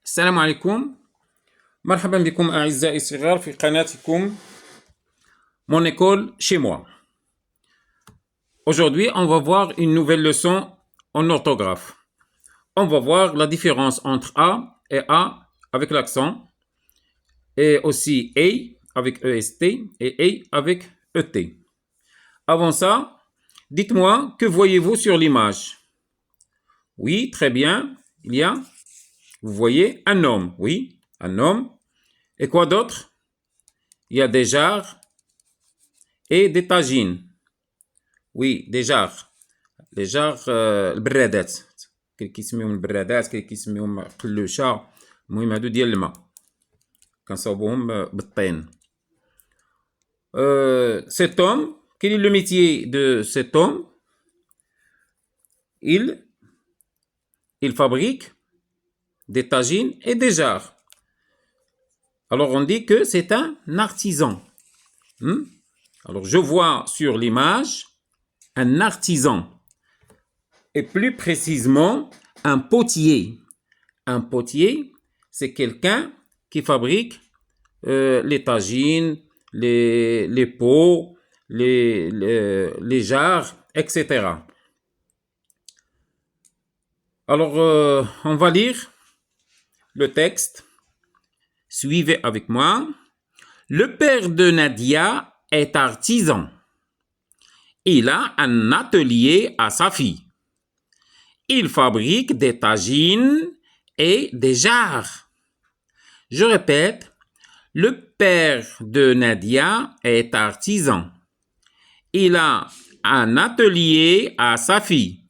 السلام عليكم. مرحبا بكم أعزائي الصغار في قناتكم Mon école chez moi. Aujourd'hui, on va voir une nouvelle leçon en orthographe. On va voir la différence entre A et A avec l'accent, et aussi A avec EST et A avec ET. Avant ça, dites-moi, que voyez-vous sur l'image? Oui, très bien. Vous voyez un homme, oui, un homme. Et quoi d'autre? Il y a des jarres et des tagines. Oui, des jarres. Les jarres البرادات. كاين كيسميهم البرادات، كاين كيسميهم قلوشة. المهم هادو ديال الماء كنصاوبوهم بالطين. Cet homme, quel est le métier de cet homme? Il fabrique des tagines et des jarres. Alors on dit que c'est un artisan. Alors je vois sur l'image un artisan, et plus précisément un potier. Un potier, c'est quelqu'un qui fabrique les tagines, les pots, les jarres, etc. Alors, on va lire le texte. Suivez avec moi. Le père de Nadia est artisan. Il a un atelier à sa fille. Il fabrique des tagines et des jarres. Je répète, le père de Nadia est artisan. Il a un atelier à sa fille.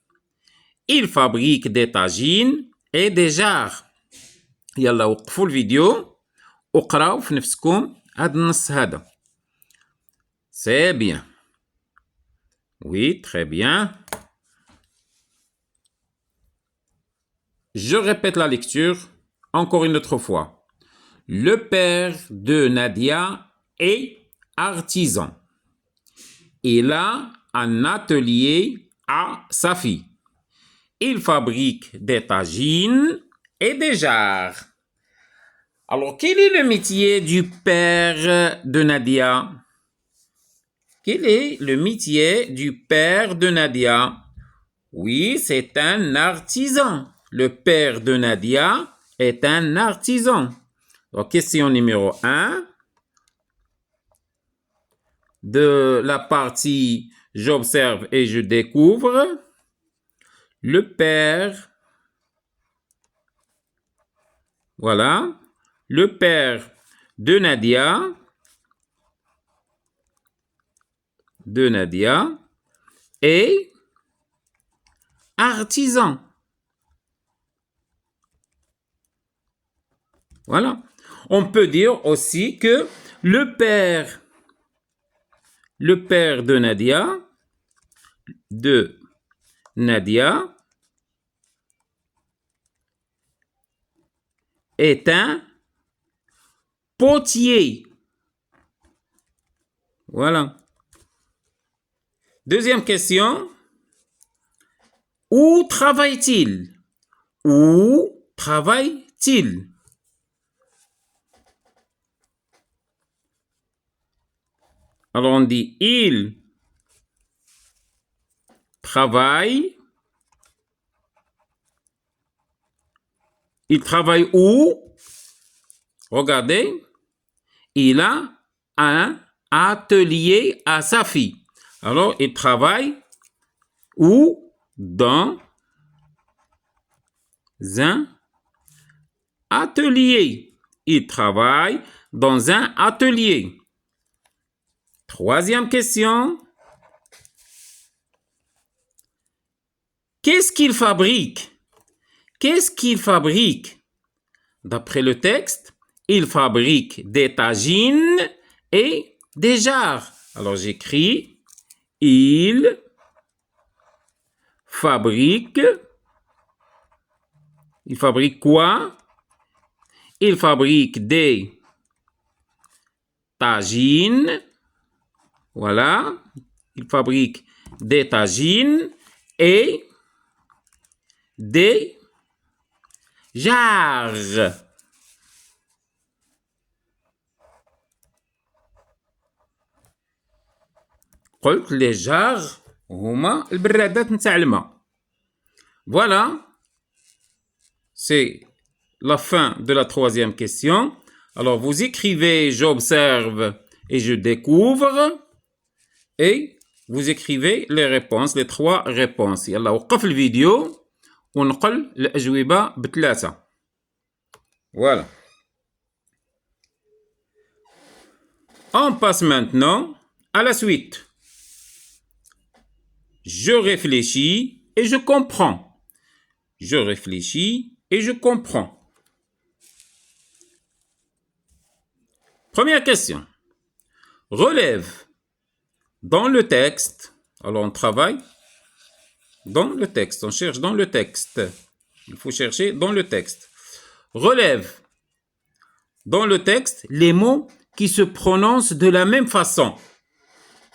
Il fabrique des tagines et des jarres. يلا وقفوا الفيديو وقراو في نفسكم هذا النص هذا. C'est bien. Oui, très bien. Je répète la lecture encore une autre fois. Le père de Nadia est artisan. Il a un atelier à sa fille. Il fabrique des tagines et des jarres. Alors, quel est le métier du père de Nadia? Quel est le métier du père de Nadia? Oui, c'est un artisan. Le père de Nadia est un artisan. Donc, question numéro 1. De la partie j'observe et je découvre. Le père, voilà, le père de Nadia est artisan. Voilà. On peut dire aussi que le père de Nadia est un potier. Voilà. Deuxième question. Où travaille-t-il? Où travaille-t-il? Alors on dit il travaille. Il travaille où? Regardez. Il a un atelier à sa fille. Alors il travaille où? Dans un atelier. Il travaille dans un atelier. Troisième question. Qu'est-ce qu'il fabrique? Qu'est-ce qu'il fabrique? D'après le texte, il fabrique des tagines et des jarres. Alors j'écris, il fabrique quoi? Il fabrique des tagines. Voilà. Il fabrique des tagines et des jarres. قلت لي جار هما البرادات نتاع الماء. Voilà, c'est la fin de la troisième question. Alors vous écrivez j'observe et je découvre et vous écrivez les réponses, les 3 réponses. يلا وقف الفيديو ونقل الأجوبة ب3. Voilà. On passe maintenant à la suite. Je réfléchis et je comprends. Je réfléchis et je comprends. Première question. Relève dans le texte. Alors on travaille dans le texte. On cherche dans le texte. Il faut chercher dans le texte. Relève dans le texte les mots qui se prononcent de la même façon.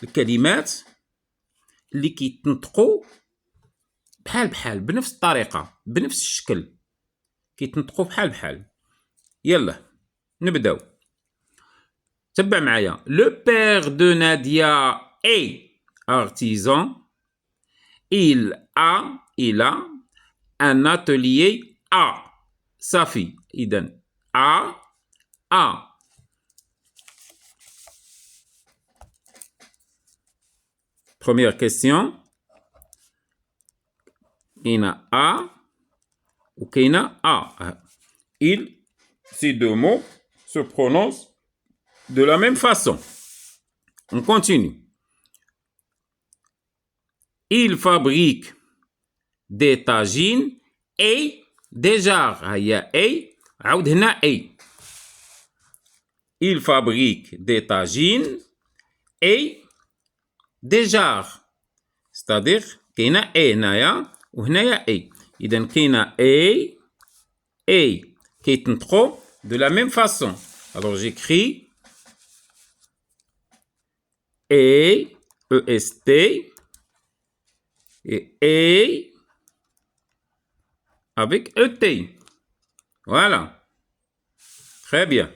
الكلمات اللي كيتنطقوا بحال بنفس الطريقة بنفس الشكل كيتنطقوا بحال. يلا نبداو. تبع معايا. Le père de Nadia est artisan. Il a un atelier à Safi. إذن a. Première question. كاينة a ou كاينة a. Ces 2 mots se prononcent de la même façon. On continue. Il fabrique des tagines et des jarres. هيا et عاود هنا et. Il fabrique des tagines et des jarres. C'est-à-dire كاينة et هنايا وهنايا et. إذا كاينة et كيتنطقوا de la même façon. Alors j'écris EST et avec ET. Voilà. Très bien.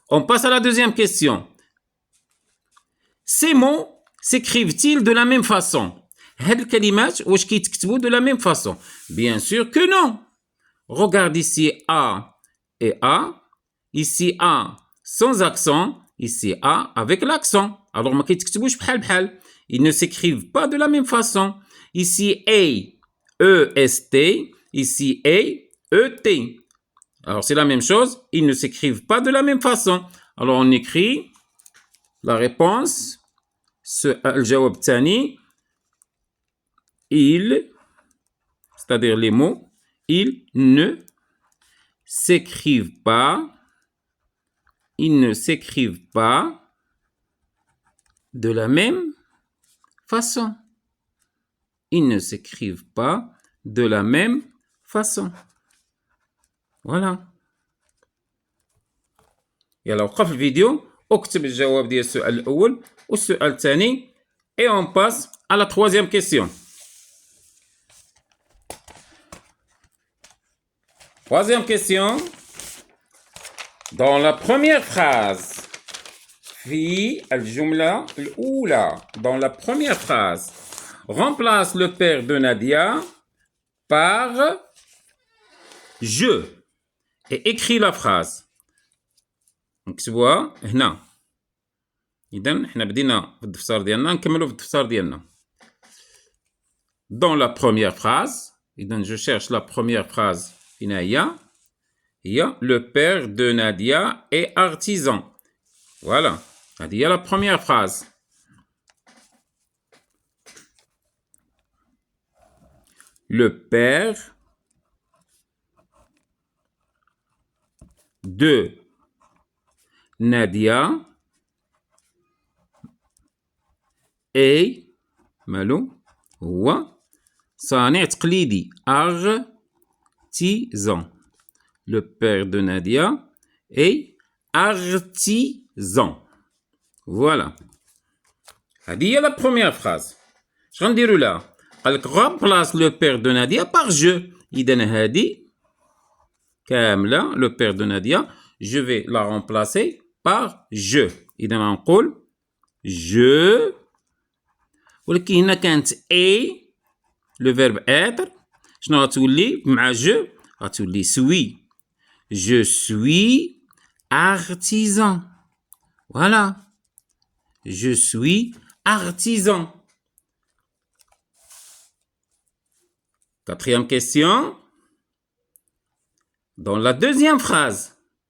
On passe à la deuxième question. Ces mots s'écrivent-ils de la même façon? هاد الكلمات واش كيتكتبوا de la même façon? Bien sûr que non. Regarde ici A et A. Ici A sans accent. Ici A avec l'accent. Alors ما كيتكتبوش بحال. Ils ne s'écrivent pas de la même façon. Ici A, EST. Ici A, ET. Alors c'est la même chose. Ils ne s'écrivent pas de la même façon. Alors on écrit la réponse. الجواب الثاني. C'est-à-dire les mots, ils ne s'écrivent pas de la même façon. Ils ne s'écrivent pas de la même façon. Voilà. يلا وقف الفيديو واكتب الجواب ديال السؤال الأول والسؤال الثاني et on passe à la troisième question. Troisième question. Dans la première phrase, في الجملة الأولى, dans la première phrase, remplace le père de Nadia par je et écris la phrase. نكتبوها هنا. إذن حنا بدينا في الدفتر ديالنا نكملو في الدفتر ديالنا. Dans la première phrase, إذن je cherche la première phrase. فين هي le père de Nadia est artisan. Voilà. هذه هي la première phrase. Le père de Nadia est مالو هو صانع تقليدي artisan. Le père de Nadia est artisan. Voilà. هذه هي la première phrase. اش غنديرو لها؟ قالك remplace le père de Nadia par je. إذن هذه كاملة le père de Nadia je vais la remplacer par je. إذن غنقول je ولكن هنا كانت اي لو فيرب اتر شنو غتولي مع جو غتولي سوي je suis artisan voilà je suis artisan. Quatrième question. Dans la deuxième phrase.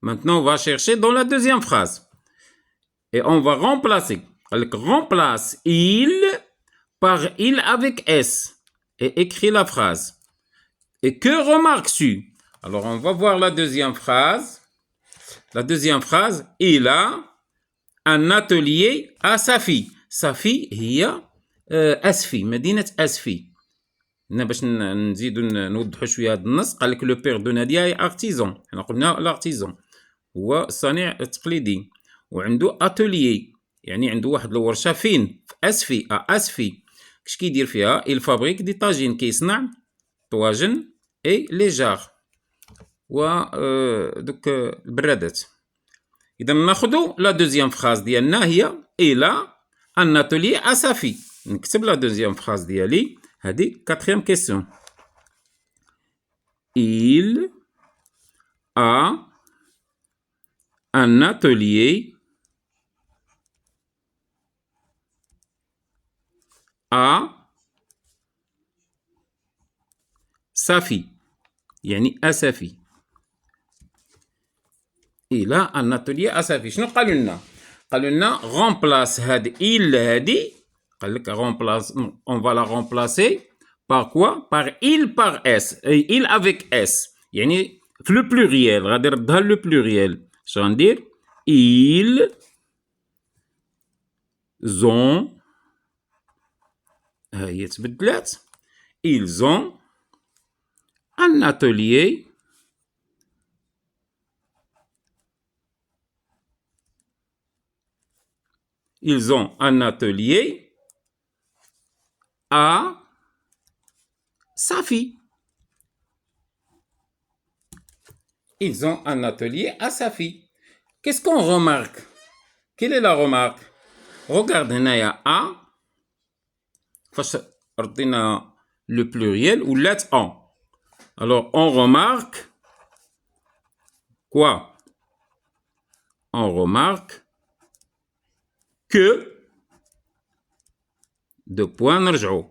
Maintenant, on va chercher dans la deuxième phrase. Et on va remplacer. Elle remplace il par il avec S. Et écrit la phrase. Et que remarques-tu? Alors, on va voir la deuxième phrase. La deuxième phrase, il a un atelier à Safi. Safi هي أسفي مدينة أسفي. هنا باش نزيدو نوضحو شويه هذا النص قال لك لو بير دو ناديا هي ارتيزون حنا قلنا لارتيزون هو الصانع التقليدي وعنده اتوليي يعني عنده واحد الورشه فين في اسفي اسفي كش كيدير فيها الفابريك دي طاجين كيصنع طواجن اي لي جار و دوك البرادات. اذا ناخذوا لا دوزيام فراز ديالنا هي الى ان اتوليي اسافي. نكتب لا دوزيام فراز ديالي هذه quatrième question. Il a un atelier à Safi يعني أسفي. il a un atelier à Safi. شنو قالوا لنا؟ قالوا لنا remplace هاد il هادي قال لك remplace on va la remplacer par quoi؟ par il par s il avec s يعني في le pluriel غادي نردها le pluriel. اش غندير؟ ils ont ها هي تبدلات ils ont un atelier ils ont un atelier à Safi. Ils ont un atelier à Safi. Qu'est-ce qu'on remarque? Quelle est la remarque? Regarde, il y a A. Le pluriel ou lettre en. Alors, on remarque quoi? On remarque que deux points نرجعوا.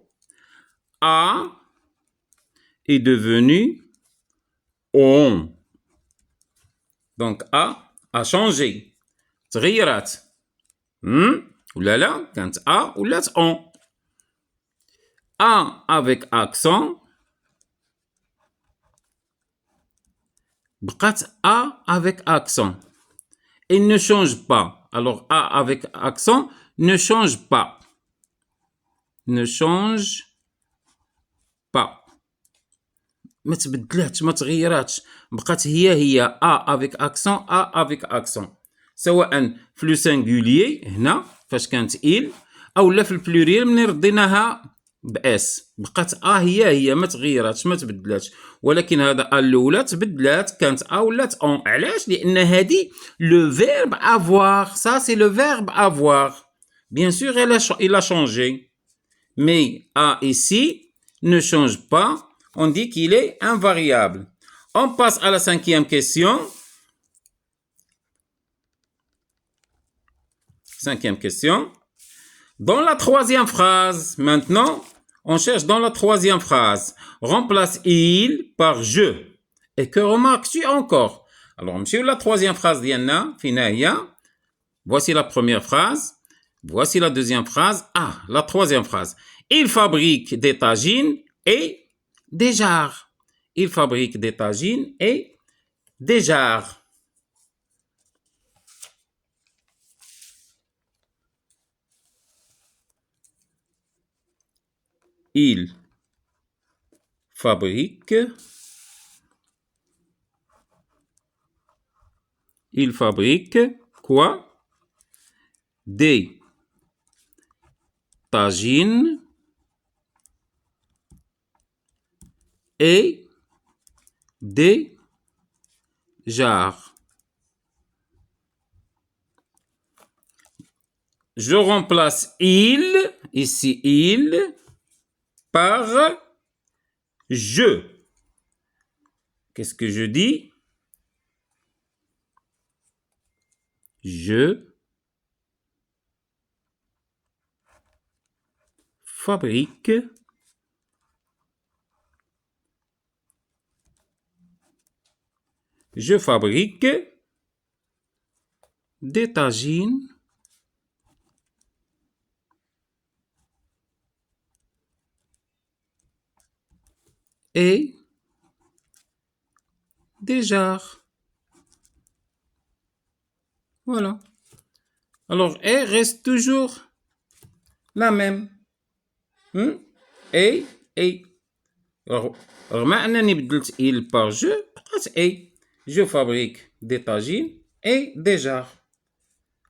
A est devenu on. Donc A changé. تغيرات. ولا لا كانت A ولات on. A avec accent بقات A avec accent. Il ne change pas. Alors A avec accent ne change pas. Ne change pas. ما تبدلاتش ما تغيراتش بقات هي A avec accent A avec accent سواء في لو سانغوليي هنا فاش كانت il او لا في البلوريال ملي رديناها باس بقات A هي ما تغيراتش ما تبدلاتش. ولكن هذا الاولى تبدلات كانت A ولات on. علاش؟ لان هذه لو فيرب avoir ça c'est le verbe avoir. bien sûr il a changé mais A ici ne change pas. On dit qu'il est invariable. On passe à la cinquième question. Cinquième question. Dans la troisième phrase, maintenant, on cherche dans la troisième phrase. Remplace il par je. Et que remarques-tu encore? Alors, monsieur, la troisième phrase d'Yanna, Finaya. Voici la première phrase. Voici la deuxième phrase. Ah, la troisième phrase. Il fabrique des tagines et des jarres. Il fabrique des tagines et des jarres. Il fabrique quoi? Des tagines et des jarres. Je remplace il ici il par je. Qu'est-ce que je dis? Je fabrique des tagines et des jarres. Voilà. Alors, et reste toujours la même. Et. Alors, ما أنني بدلت il par je, بقات et. Je fabrique des tagines et des jarres.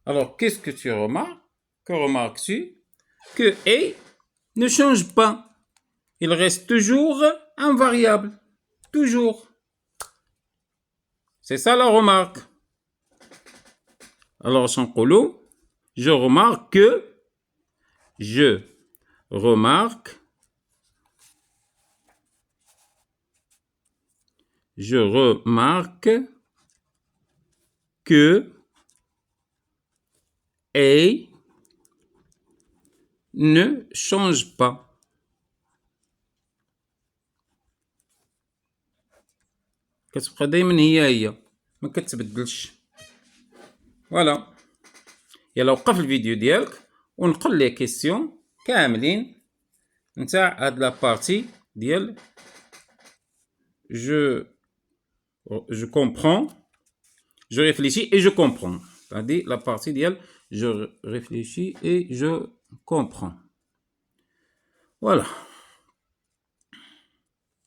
Alors, qu'est-ce que tu remarques? Que remarques-tu? Que et ne change pas. Il reste toujours invariable. Toujours. C'est ça la remarque. Alors, سنقولوا je remarque que. Je remarque. Je remarque que et ne change pas. كتبقى دايما هي ما كتبدلش. فوالا. يلا وقف الفيديو ديالك ونقل لي كيسيون كاملين نتاع هاد لا بارتي ديال je comprends, je réfléchis et je comprends. C'est-à-dire la partie d'elle, je réfléchis et je comprends. Voilà.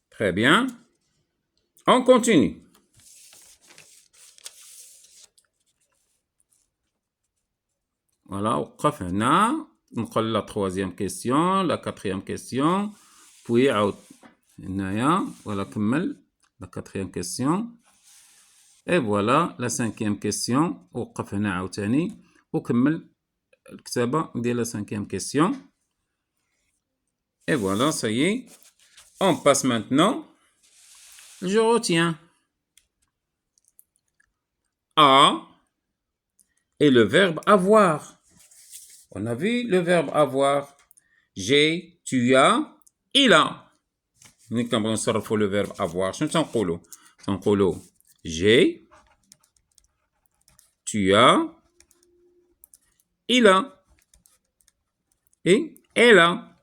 Très bien. On continue. Voilà, وقف هنا نقل la troisième question, la quatrième question, puis عاود هنايا ولا كمل la quatrième question. Et voilà la cinquième question. وقف هنا عاوتاني وكمل الكتابة ديال la cinquième question. Et voilà, ça y est. On passe maintenant. Je retiens. A et le verbe avoir. On a vu le verbe avoir. J'ai, tu as, il a. Nous نصرفوا le verbe avoir. شنو تنقولوا؟ تنقولوا j'ai, tu as, il a et elle a.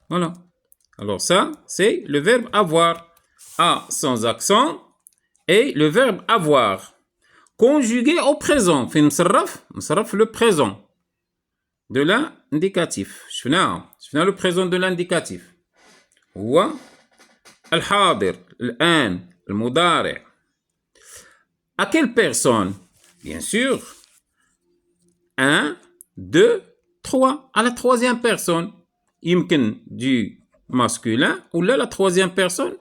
Voilà. Alors ça, c'est le verbe avoir. A sans accent et le verbe avoir. Conjugué au présent. في مصرف le présent de l'indicatif. شفنا le présent de l'indicatif. هو الحاضر الآن المضارع. À quelle personne? Bien sûr. 1, 2, 3. À la troisième personne. يمكن du masculin ou la troisième personne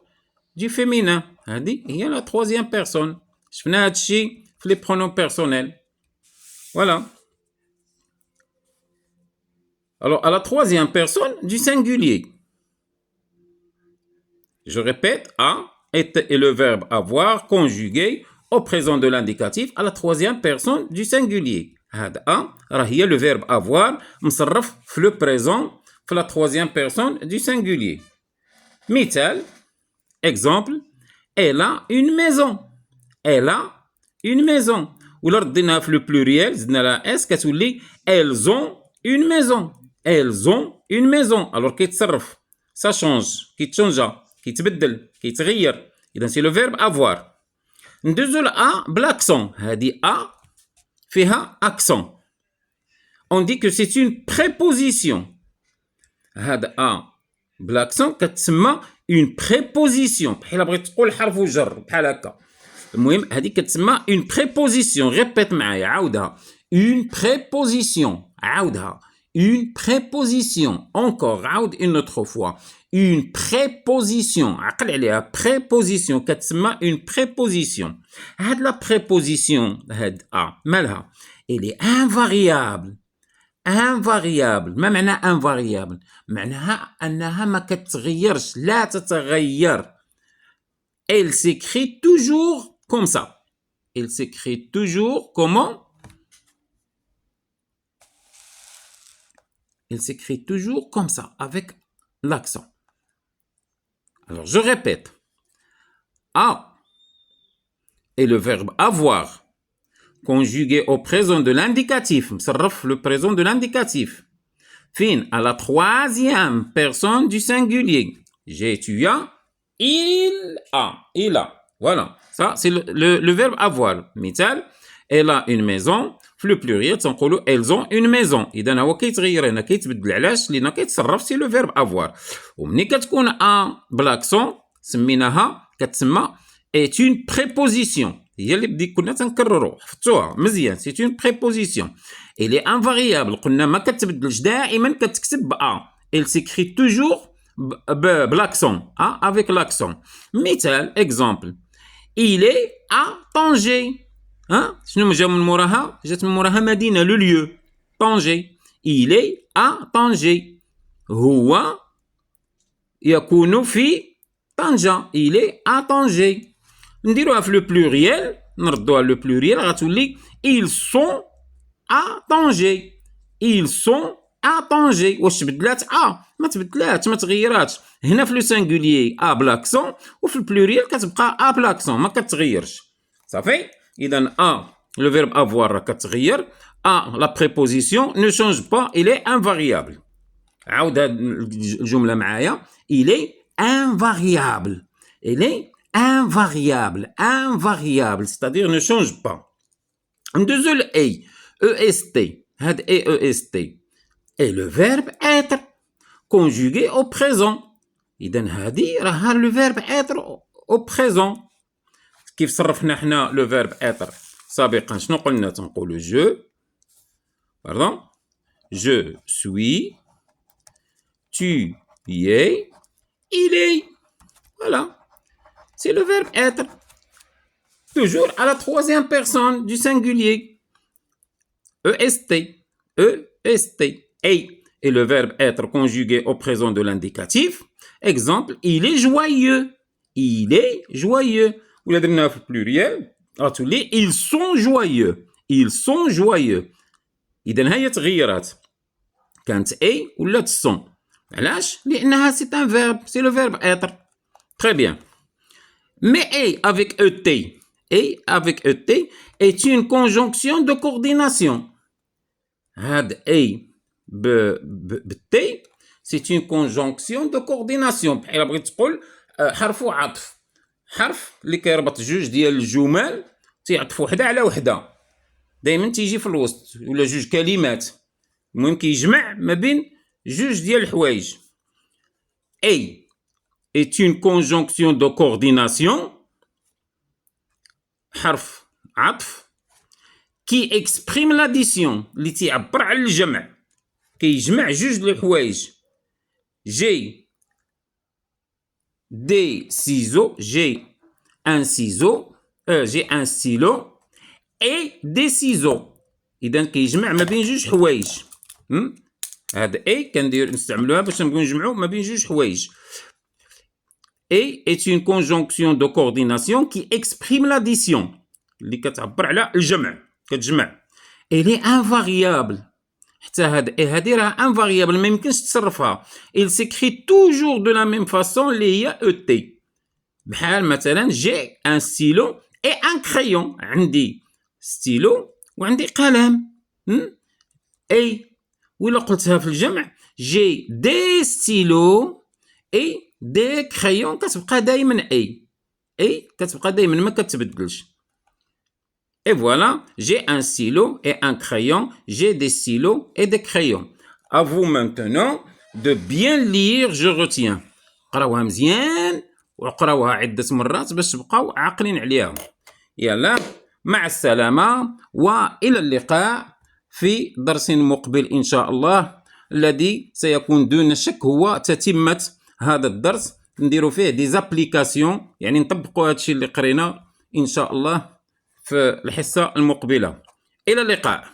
du féminin. هذه هي la troisième personne. شفنا هذا الشيء في les pronoms personnels. Voilà. Alors, à la troisième personne du singulier. Je répète, a est le verbe avoir conjugué au présent de l'indicatif à la troisième personne du singulier. هذا a راهي le verbe avoir مصرف في le présent في la troisième personne du singulier. مثال, exemple, elle a une maison. Elle a une maison. ولا رديناها في le pluriel زدنا لها اس كتولي elles ont une maison. Elles ont une maison. Alors كيتصرف ça change كيتشونجا كيتبدل كيتغير. إذا c'est le verbe avoir. ندوزو لأ بلاكسون. هذه أ فيها accent. On dit que c'est une préposition. هذا أ بلاكسون كتسمى une préposition. بحال بغيت تقول حرف جر بحال هكا. المهم هذه كتسمى une préposition. ريبيت معايا عاودها. une préposition. عاودها. Une préposition. Encore, عاود une autre fois. Une préposition. عقل عليها. Préposition. كتسمى une préposition. هاد la préposition هاد A مالها. Elle est invariable. invariable. ما معنى invariable؟ معناها أنها ما كتغيرش، لا تتغير. Elle s'écrit toujours comme ça. Elle s'écrit toujours comment? Elle s'écrit toujours comme ça, avec l'accent. Alors, je répète. A est le verbe avoir, conjugué au présent de l'indicatif. مصرف le présent de l'indicatif. Fin à la troisième personne du singulier. J'ai, tu as, il a. Voilà. Ça, c'est le verbe avoir. مثال, elle a une maison. في le pluriel تنقولوا elles ont une maison. إذا هو كيتغير هنا كيتبدل. علاش؟ لأن كيتصرف سي لو فيرب avoir. ومني كتكون بلاكسون سميناها كتسمى est une préposition. هي اللي كنا تنكرروا. حفظتوها مزيان. c'est une préposition. Elle est invariable. قلنا ما كتبدلش دائما كتكتب بأ. Elle s'écrit toujours بلاكسون. avec l'accent. مثال exemple. Il est à Tanger. شنو جا من موراها؟ جات من موراها مدينة لو lieu. Tanger. Il est à Tanger. هو يكون في طنجة. Il est à Tanger. نديروها في لو بلوريال، نردوها لو بلوريال غتولي ils sont à Tanger. ils sont à Tanger. واش تبدلات؟ ما تبدلاتش، ما تغيراتش. هنا في لو سانغوليي بلاكسون، وفي البلوريال كتبقى بلاكسون، ما كتغيرش. صافي. إذا le verbe avoir كتغير. la préposition ne change pas, il est invariable. عاود هاد الجملة معايا. il est invariable. il est invariable, c'est-à-dire ne change pas. ندوزو ل A. EST. هاد EST est le verbe être conjugué au présent. إذا هادي راها le verbe être au présent. كيف صرفنا حنا لو فيرب اتر سابقا؟ شنو قلنا؟ تنقولوا جو suis, tu y es, il est. Voilà, c'est le verbe être, toujours à la troisième personne du singulier. EST. Et le verbe être conjugué au présent de l'indicatif. Exemple, il est joyeux. Il est joyeux. ولا درناها في البلوريال غتولي ils sont joyeux. ils sont joyeux. إذا هي تغيرات، كانت A ولات sont. علاش؟ لأنها c'est un verbe, c'est le verbe être. Très bien. Mais A avec ET est une conjonction de coordination. هاد A ب T c'est une conjonction de coordination. بحال بغيت تقول حرف عطف. حرف اللي كيربط جوج ديال الجمل تيعطف وحده على وحده، دائما تيجي في الوسط، ولا جوج كلمات، المهم كيجمع ما بين جوج ديال الحوايج. A est une conjonction de coordination، حرف عطف qui exprime l'addition، اللي تيعبر على الجمع، كيجمع جوج ديال الحوايج. J'ai des ciseaux, j'ai un stylo et des ciseaux. إذا كيجمع ما بين جوج حوايج. هاد A نستعملوها باش نبغيو نجمعو ما بين جوج حوايج. A est une conjonction de coordination qui exprime l'addition، اللي كتعبر على الجمع، كتجمع. Elle est invariable. حتى هادي راه invariable، ما يمكنش تصرفها. Il s'écrit toujours de la même façon اللي هي ET. بحال مثلا j'ai un stylo et un crayon. عندي ستيلو وعندي قلم. اي ولا قلتها في الجمع j'ai des stylos et des crayons، كتبقى دائما اي كتبقى دائما ما كتبدلش. Et voilà, j'ai un stylo et un crayon, j'ai des stylos et des crayons. À vous maintenant de bien lire, je retiens. قراوها مزيان وقراوها عدة مرات باش تبقاو عاقلين عليها. يلا مع السلامة وإلى اللقاء في درس مقبل إن شاء الله، الذي سيكون دون شك هو تتمة هذا الدرس. نديرو فيه دي زابليكاسيون، يعني نطبقوا هذا الشيء اللي قرينا إن شاء الله في الحصة المقبلة. إلى اللقاء.